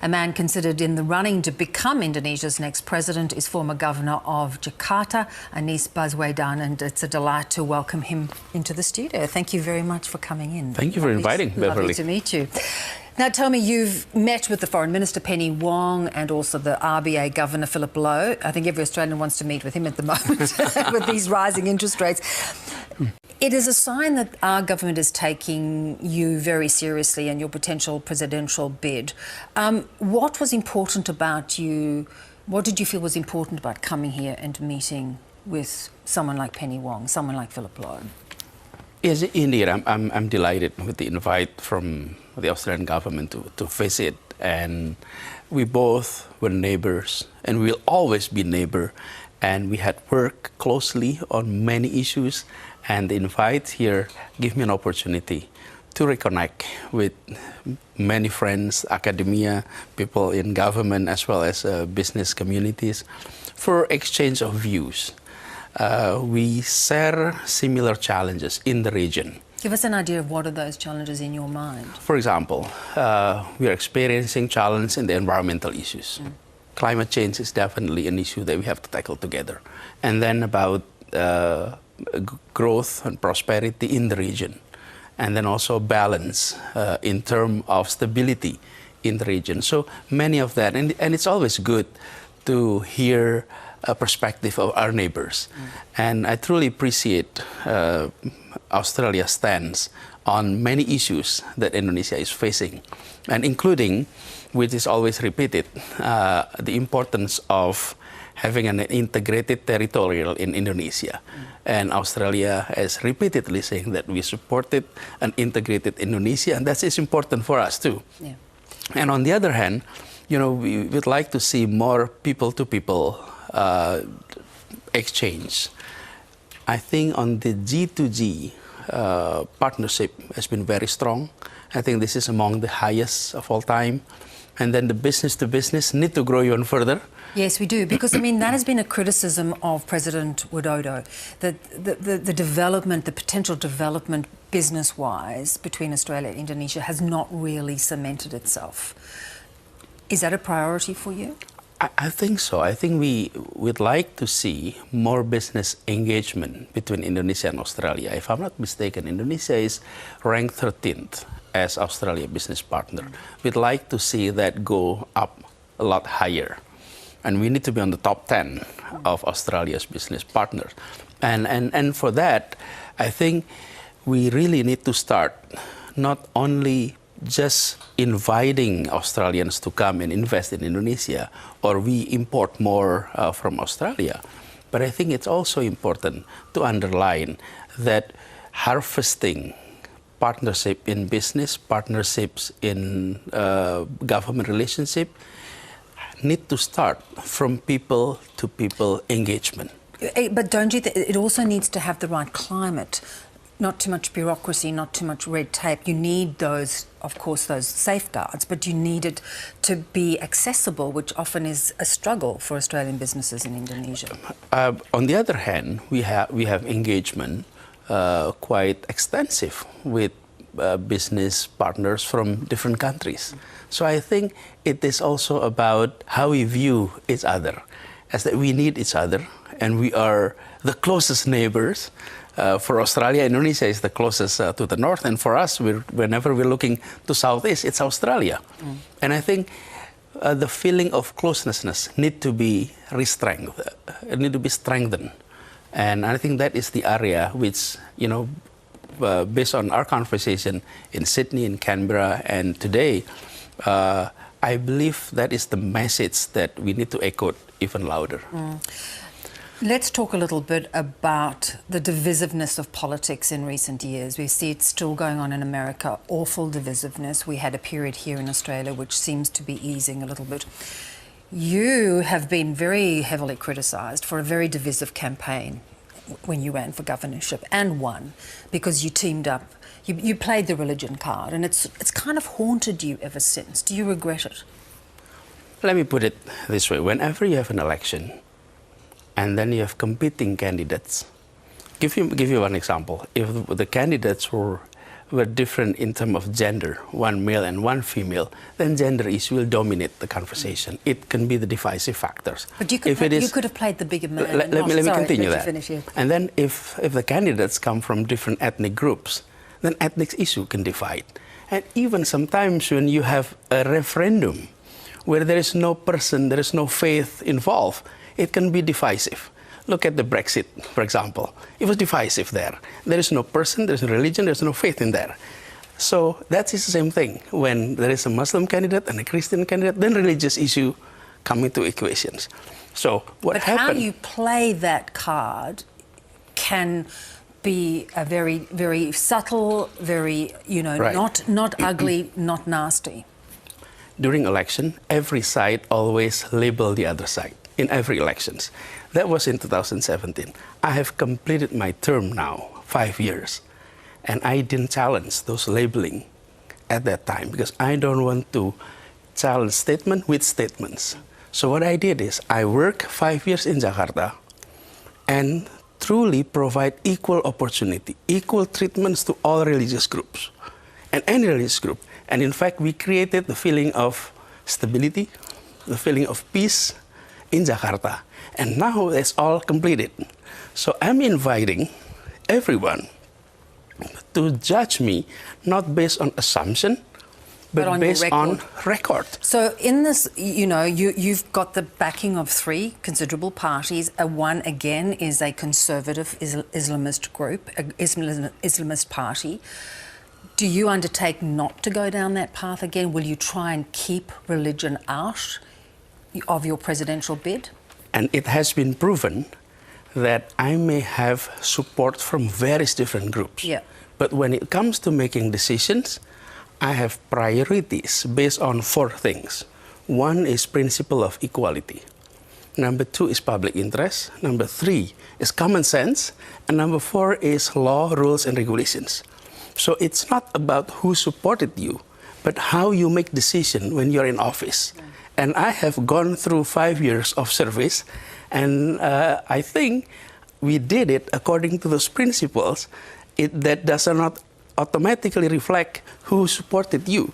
A man considered in the running to become Indonesia's next president is former governor of Jakarta, Anies Baswedan, and it's a delight to welcome him into the studio. Thank you very much for coming in. Thank you for inviting, Beverly. Lovely to meet you. Now, tell me, you've met with the Foreign Minister, Penny Wong, and also the RBA Governor, Philip Lowe. I think every Australian wants to meet with him at the moment with these rising interest rates. It is a sign that our government is taking you very seriously and your potential presidential bid. What was important about you? What did you feel was important about coming here and meeting with someone like Penny Wong, someone like Philip Lowe? Yes, indeed. I'm delighted with the invite from the Australian government to visit. And we both were neighbors, and we'll always be neighbor. And we had worked closely on many issues. And the invite here gave me an opportunity to reconnect with many friends, academia, people in government, as well as business communities, for exchange of views. We share similar challenges in the region. Give us an idea of what are those challenges in your mind? For example, we are experiencing challenges in the environmental issues. Climate change is definitely an issue that we have to tackle together. And then about growth and prosperity in the region. And then also balance in terms of stability in the region. So many of that. And it's always good to hear a perspective of our neighbors. And I truly appreciate Australia's stance on many issues that Indonesia is facing, and including, which is always repeated, the importance of having an integrated territorial in Indonesia. And Australia is repeatedly saying that we supported an integrated Indonesia, and that is important for us too. Yeah. And on the other hand, you know, we would like to see more people-to-people exchange. I think on the G2G partnership has been very strong. I think this is among the highest of all time. And then the business-to-business need to grow even further. Yes, we do, because I mean that has been a criticism of President Widodo, that the development, the potential development business-wise between Australia and Indonesia has not really cemented itself. Is that a priority for you? I think so. I think we would like to see more business engagement between Indonesia and Australia. If I'm not mistaken, Indonesia is ranked 13th as Australia business partner. We'd like to see that go up a lot higher. And we need to be on the top 10 of Australia's business partners. And for that, I think we really need to start not only just inviting Australians to come and invest in Indonesia, or we import more from Australia. But I think it's also important to underline that harvesting partnership in business, partnerships in government relationship, need to start from people-to-people engagement. But don't you think it also needs to have the right climate? Not too much bureaucracy, not too much red tape. You need those, of course, those safeguards, but you need it to be accessible, which often is a struggle for Australian businesses in Indonesia. On the other hand, we have engagement quite extensive with business partners from different countries. So I think it is also about how we view each other, as that we need each other, and we are the closest neighbors. For Australia, Indonesia is the closest to the north, and for us, whenever we're looking to southeast, it's Australia. And I think the feeling of closeness need to be strengthened. And I think that is the area which, you know, based on our conversation in Sydney, in Canberra, and today, I believe that is the message that we need to echo even louder. Let's talk a little bit about the divisiveness of politics in recent years. We see it still going on in America, awful divisiveness. We had a period here in Australia which seems to be easing a little bit. You have been very heavily criticised for a very divisive campaign when you ran for governorship, and won, because you teamed up. You played the religion card, and it's kind of haunted you ever since. Do you regret it? Let me put it this way. Whenever you have an election, and then you have competing candidates. Give you one example. If the candidates were were different in terms of gender, one male and one female, then gender issue will dominate the conversation. It can be the divisive factors. But you could, you could have played the bigger man. Let me continue that. Finish, yeah. And then if the candidates come from different ethnic groups, then ethnic issue can divide. And even sometimes when you have a referendum where there is no person, there is no faith involved, it can be divisive. Look at the Brexit, for example. It was divisive there. There is no person, there is no religion, there is no faith in there. So that is the same thing. When there is a Muslim candidate and a Christian candidate, then religious issue come into equations. So what happened? How you play that card can be a very, very subtle, very, Right. not ugly, not nasty. During election, every side always label the other side in every elections. That was in 2017. I have completed my term now, 5 years, and I didn't challenge those labeling at that time because I don't want to challenge statement with statements. So what I did is I worked 5 years in Jakarta and truly provide equal opportunity, equal treatments to all religious groups and any religious group. And in fact, we created the feeling of stability, the feeling of peace in Jakarta. And now it's all completed. So I'm inviting everyone to judge me not based on assumption, but based on record. So in this, you've got the backing of 3 considerable parties. One, again, is a conservative Islamist group, Islamist party. Do you undertake not to go down that path again? Will you try and keep religion out of your presidential bid? And it has been proven that I may have support from various different groups. Yeah. But when it comes to making decisions, I have priorities based on 4 things. 1 is principle of equality. Number 2 is public interest. Number 3 is common sense. And number 4 is law, rules, and regulations. So it's not about who supported you, but how you make decision when you're in office. Yeah. And I have gone through 5 years of service, and I think we did it according to those principles. That does not automatically reflect who supported you,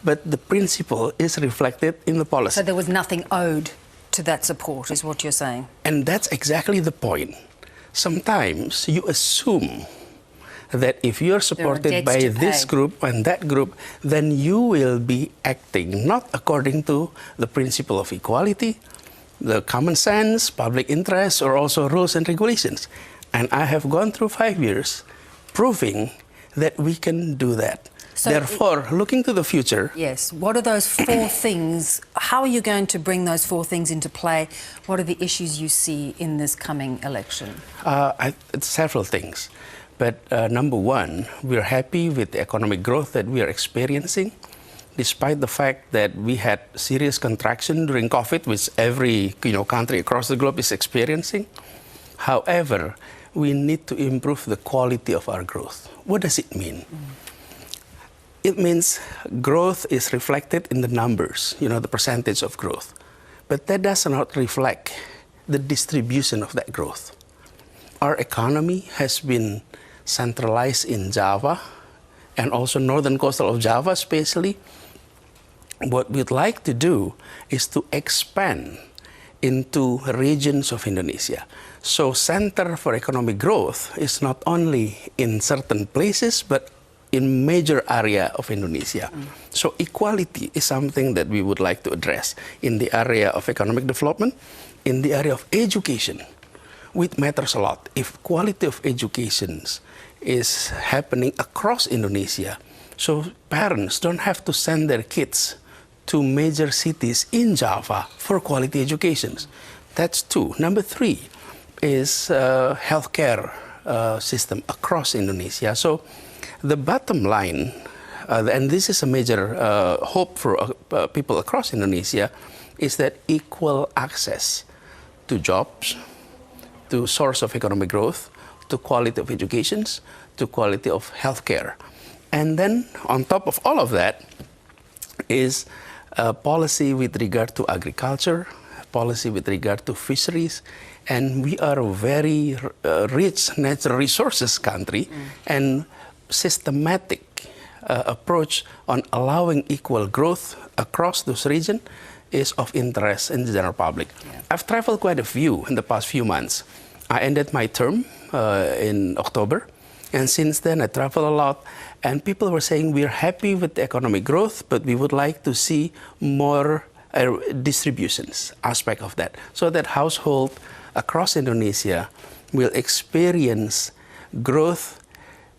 but the principle is reflected in the policy. So there was nothing owed to that support, is what you're saying? And that's exactly the point. Sometimes you assume that if you're supported by this group and that group, then you will be acting not according to the principle of equality, the common sense, public interest, or also rules and regulations. And I have gone through 5 years proving that we can do that. So therefore, looking to the future... Yes. What are those 4 things? How are you going to bring those 4 things into play? What are the issues you see in this coming election? It's several things. But number 1, we're happy with the economic growth that we are experiencing, despite the fact that we had serious contraction during COVID, which every country across the globe is experiencing. However, we need to improve the quality of our growth. What does it mean? It means growth is reflected in the numbers, the percentage of growth. But that does not reflect the distribution of that growth. Our economy has been centralized in Java and also northern coastal of Java especially. What we'd like to do is to expand into regions of Indonesia. So center for economic growth is not only in certain places, but in major area of Indonesia. So equality is something that we would like to address in the area of economic development, in the area of education, which matters a lot. If quality of education is happening across Indonesia, so parents don't have to send their kids to major cities in Java for quality educations. That's 2. Number 3 is healthcare system across Indonesia. So the bottom line, and this is a major hope for people across Indonesia, is that equal access to jobs, to source of economic growth, to quality of education, to quality of healthcare. And then on top of all of that is a policy with regard to agriculture, policy with regard to fisheries, and we are a very rich natural resources country, and systematic approach on allowing equal growth across those regions is of interest in the general public. Yeah. I've traveled quite a few in the past few months. I ended my term in October, and since then I travel a lot, and people were saying we're happy with the economic growth, but we would like to see more distributions aspect of that, so that household across Indonesia will experience growth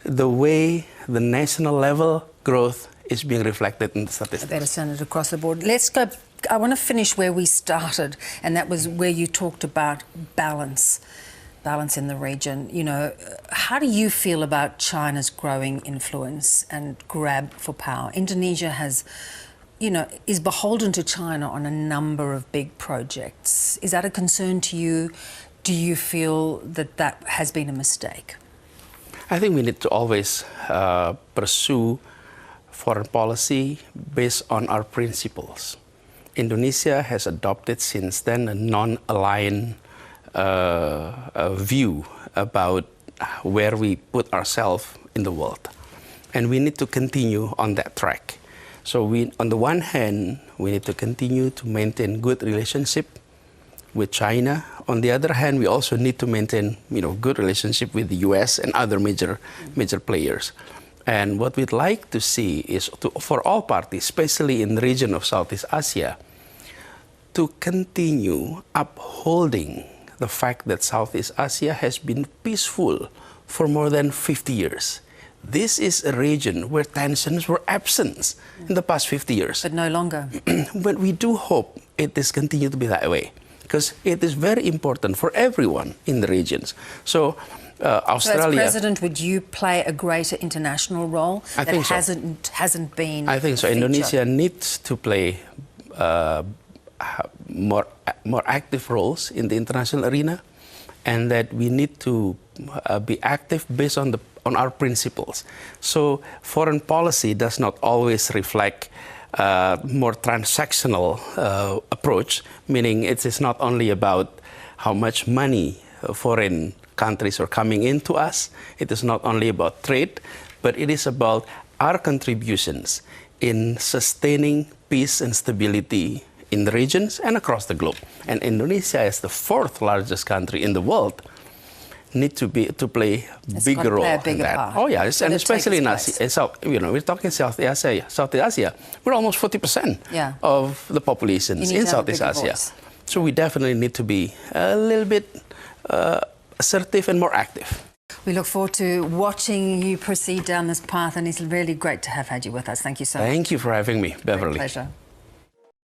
the way the national level growth is being reflected in the statistics. Better send it across the board. Let's go. I want to finish where we started, and that was where you talked about balance in the region. You know, how do you feel about China's growing influence and grab for power? Indonesia has, you know, is beholden to China on a number of big projects. Is that a concern to you? Do you feel that that has been a mistake? I think we need to always pursue foreign policy based on our principles. Indonesia has adopted since then a non-aligned view about where we put ourselves in the world. And we need to continue on that track. So on the one hand, we need to continue to maintain good relationship with China. On the other hand, we also need to maintain, good relationship with the US and other major players. And what we'd like to see is for all parties, especially in the region of Southeast Asia, to continue upholding the fact that Southeast Asia has been peaceful for more than 50 years. This is a region where tensions were absent in the past 50 years. But no longer. But we do hope it is continue to be that way, because it is very important for everyone in the regions. So Australia... So as President, would you play a greater international role that hasn't been I think so. Indonesia needs to play more active roles in the international arena, and that we need to be active based on our principles. So foreign policy does not always reflect more transactional approach, meaning it is not only about how much money foreign countries are coming into us. It is not only about trade, but it is about our contributions in sustaining peace and stability in the regions and across the globe. And Indonesia, as the fourth largest country in the world, need to play a bigger role in that. Part. Oh yeah, and especially in Asia. So, we're talking Southeast Asia. We're almost 40% of the populations in Southeast Asia. So we definitely need to be a little bit assertive and more active. We look forward to watching you proceed down this path, and it's really great to have had you with us. Thank you so much. Thank you for having me, Beverly. Great pleasure.